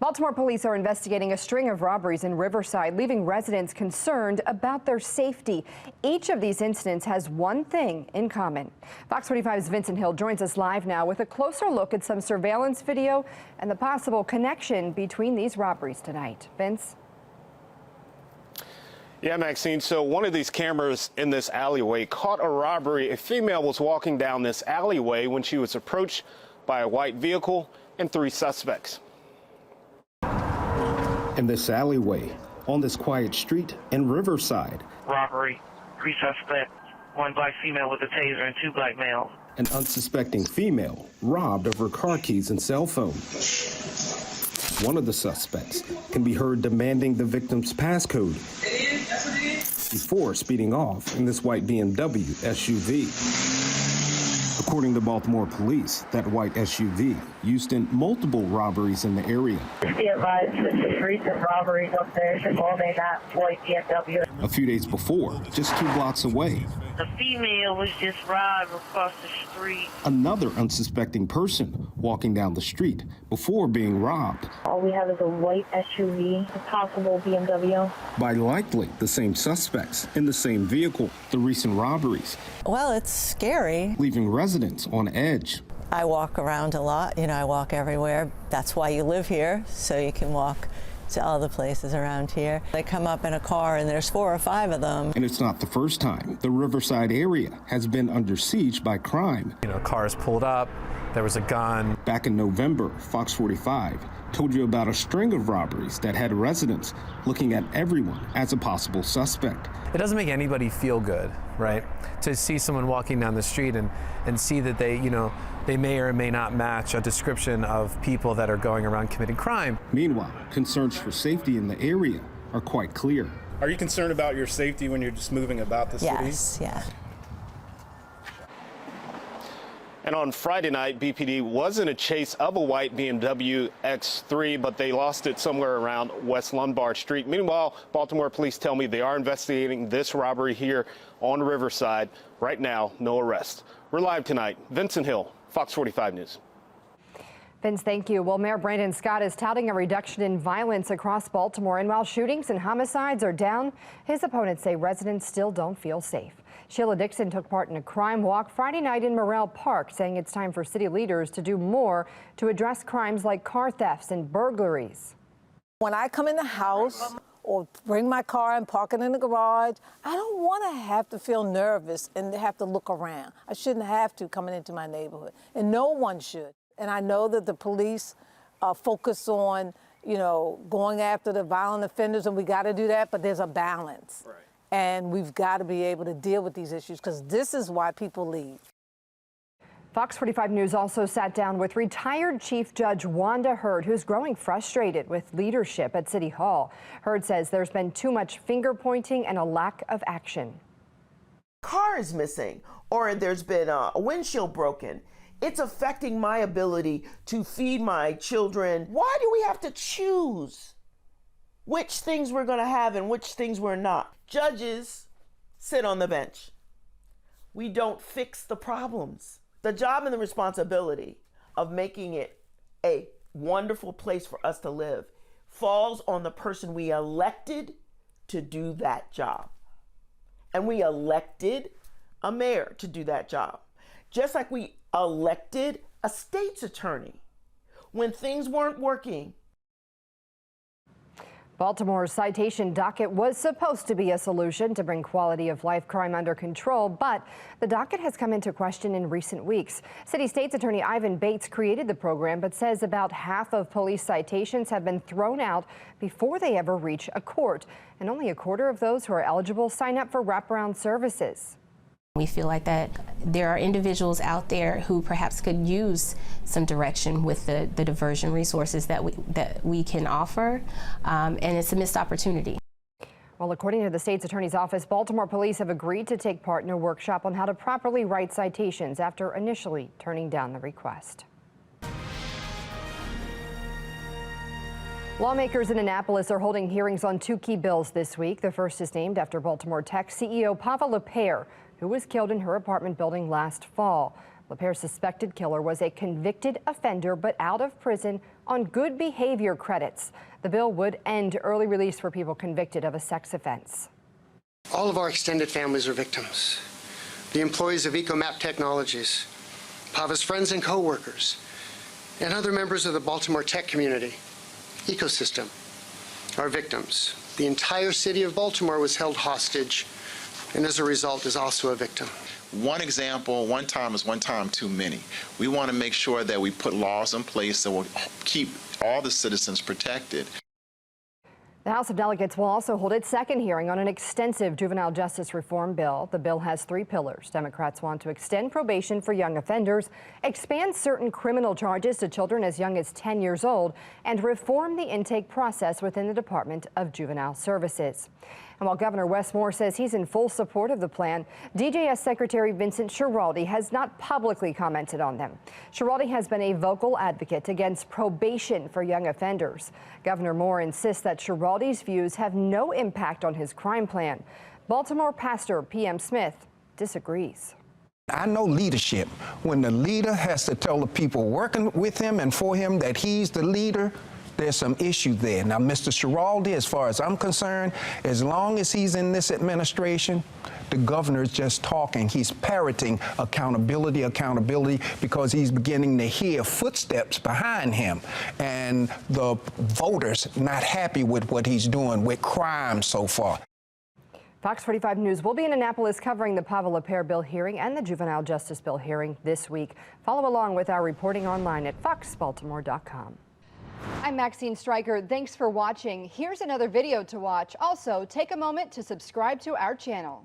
Baltimore police are investigating a string of robberies in Riverside, leaving residents concerned about their safety. Each of these incidents has one thing in common. Fox 45's Vincent Hill joins us live now with a closer look at some surveillance video and the possible connection between these robberies tonight. Vince? Yeah, Maxine, so one of these cameras in this alleyway caught a robbery. A female was walking down this alleyway when she was approached by a white vehicle and 3 suspects. In this alleyway, on this quiet street in Riverside. Robbery, 3 suspects, 1 black female with a taser and 2 black males. An unsuspecting female robbed of her car keys and cell phone. One of the suspects can be heard demanding the victim's passcode before speeding off in this white BMW SUV. According to Baltimore police, that white SUV used in multiple robberies in the area. Be advised that the recent robberies up there involving that white BMW. A few days before, just 2 blocks away, The female was just robbed across the street. another unsuspecting person walking down the street before being robbed. All we have is a white SUV, a possible BMW. By likely the same suspects in the same vehicle. The recent robberies Well, it's scary. leaving residents on edge. I walk around a lot, I walk everywhere. That's why you live here, so you can walk to all the places around here. They come up in a car and there's 4 or 5 of them. And it's not the first time the Riverside area has been under siege by crime. Cars pulled up, there was a gun. Back in November, Fox 45 told you about a string of robberies that had residents looking at everyone as a possible suspect. It doesn't make anybody feel good, right? To see someone walking down the street and see that they may or may not match a description of people that are going around committing crime. Meanwhile, concerns for safety in the area are quite clear. Are you concerned about your safety when you're just moving about the city? Yes, yeah. And on Friday night, BPD was in a chase of a white BMW X3, but they lost it somewhere around West Lombard Street. Meanwhile, Baltimore police tell me they are investigating this robbery here on Riverside. Right now, no arrest. We're live tonight. Vincent Hill, Fox 45 News. Vince, thank you. Well, Mayor Brandon Scott is touting a reduction in violence across Baltimore. And while shootings and homicides are down, his opponents say residents still don't feel safe. Sheila Dixon took part in a crime walk Friday night in Morrell Park, saying it's time for city leaders to do more to address crimes like car thefts and burglaries. When I come in the house or bring my car and park it in the garage, I don't want to have to feel nervous and have to look around. I shouldn't have to coming into my neighborhood, and no one should. And I know that the police focus on, going after the violent offenders, and we got to do that, but there's a balance. Right. And we've got to be able to deal with these issues because this is why people leave. Fox 45 News also sat down with retired Chief Judge Wanda Hurd, who's growing frustrated with leadership at City Hall. Hurd says there's been too much finger pointing and a lack of action. Car is missing, or there's been a windshield broken. It's affecting my ability to feed my children. Why do we have to choose which things we're going to have and which things we're not? Judges sit on the bench. We don't fix the problems. The job and the responsibility of making it a wonderful place for us to live falls on the person we elected to do that job. And we elected a mayor to do that job. Just like we elected a state's attorney when things weren't working. Baltimore's citation docket was supposed to be a solution to bring quality of life crime under control, but the docket has come into question in recent weeks. City State's Attorney Ivan Bates created the program, but says about half of police citations have been thrown out before they ever reach a court, and only a quarter of those who are eligible sign up for wraparound services. We feel like that there are individuals out there who perhaps could use some direction with the diversion resources that we can offer, and it's a missed opportunity. Well, according to the state's attorney's office, Baltimore police have agreed to take part in a workshop on how to properly write citations after initially turning down the request. Lawmakers in Annapolis are holding hearings on 2 key bills this week. The first is named after Baltimore Tech CEO Pava LePere, who was killed in her apartment building last fall. LePere's suspected killer was a convicted offender, but out of prison on good behavior credits. The bill would end early release for people convicted of a sex offense. All of our extended families are victims. The employees of EcoMap Technologies, Pava's friends and co-workers, and other members of the Baltimore tech community ecosystem are victims. The entire city of Baltimore was held hostage, and as a result is also a victim. One example, one time is one time too many. We want to make sure that we put laws in place that will keep all the citizens protected. The House of Delegates will also hold its second hearing on an extensive juvenile justice reform bill. The bill has 3 pillars. Democrats want to extend probation for young offenders, expand certain criminal charges to children as young as 10 years old, and reform the intake process within the Department of Juvenile Services. And while Governor Wes Moore says he's in full support of the plan, DJS Secretary Vincent Schiraldi has not publicly commented on them. Schiraldi has been a vocal advocate against probation for young offenders. Governor Moore insists that Schiraldi's views have no impact on his crime plan. Baltimore pastor P.M. Smith disagrees. I know leadership. When the leader has to tell the people working with him and for him that he's the leader, there's some issue there. Now, Mr. Schiraldi, as far as I'm concerned, as long as he's in this administration, the governor is just talking. He's parroting accountability, because he's beginning to hear footsteps behind him. And the voters not happy with what he's doing with crime so far. Fox 45 News will be in Annapolis covering the Pavel Lapierre bill hearing and the juvenile justice bill hearing this week. Follow along with our reporting online at foxbaltimore.com. I'm Maxine Stryker. Thanks for watching. Here's another video to watch. Also, take a moment to subscribe to our channel.